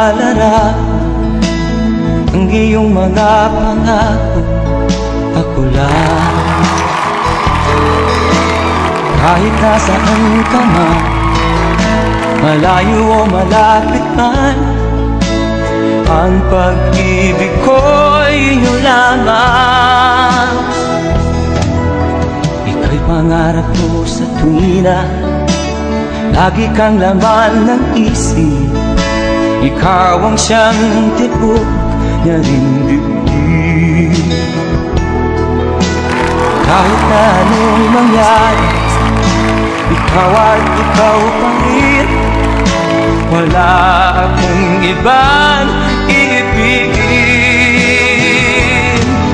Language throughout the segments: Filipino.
ilalara ang iyong mga pangako, ako lang. Kahit nasaan ka man, malayo o malapit man, ang pag-ibig ko'y iyo lamang. Ika'y pangarap ko sa tuwina, lagi kang laman ng isip. Ikaw ang siyang tibok niya rin dibdib. Kahit na anong mangyari, ikaw at ikaw pa rin. Wala akong ibang iibigin.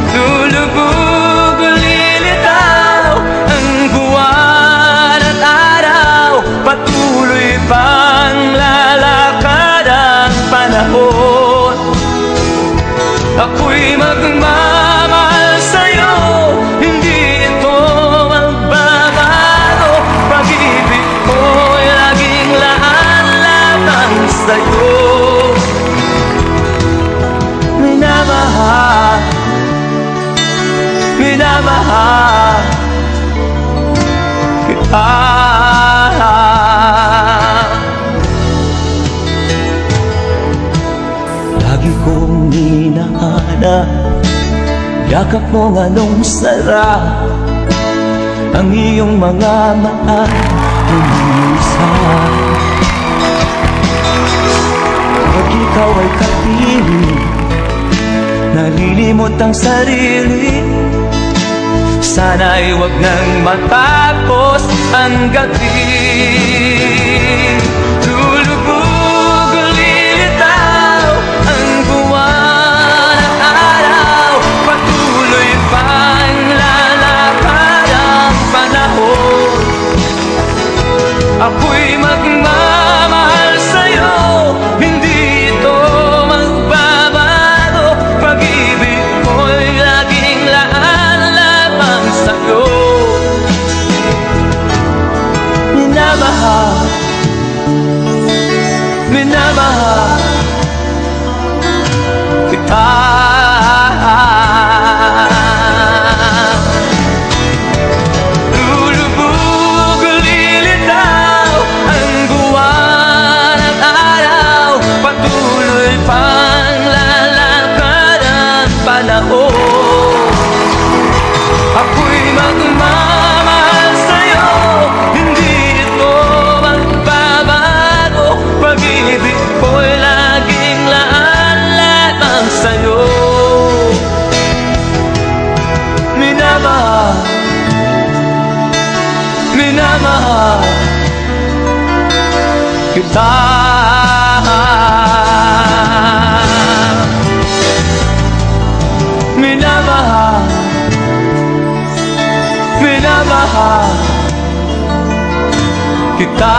Lulubog o lilitaw ang buwan at araw, patuloy pang lalakad ang panahon. Ako'y magmamahal sa'yo, hindi ito magbabago. Pag-ibig ko'y laging laan lamang sa'yo. Minamahal, minamahal kita. Lagi kong hinahanap yakap mong anong sarap, ang iyong mga mata umiisan. Pag ikaw ay kapiling, nalilimot ang sarili. Sana'y wag nang matapos ang gabi. Lulubog o lilitaw ang buwan at araw, patuloy pang lalakad ang panahon. Ako'y magmamahal sa'yo, hindi ito magbabago. Pag-ibig ko'y laging laan lamang sa'yo. Minamahal, minamahal kita. Lulubog o lilitaw ang buwan at araw, patuloy pang lalakad ang panahon. Ako'y magmamahal sa'yo, hindi ito magbabago. Pag-ibig ko'y laging laan lamang sa'yo. Minamahal, minamahal kita. Minamahal, minamahal kita.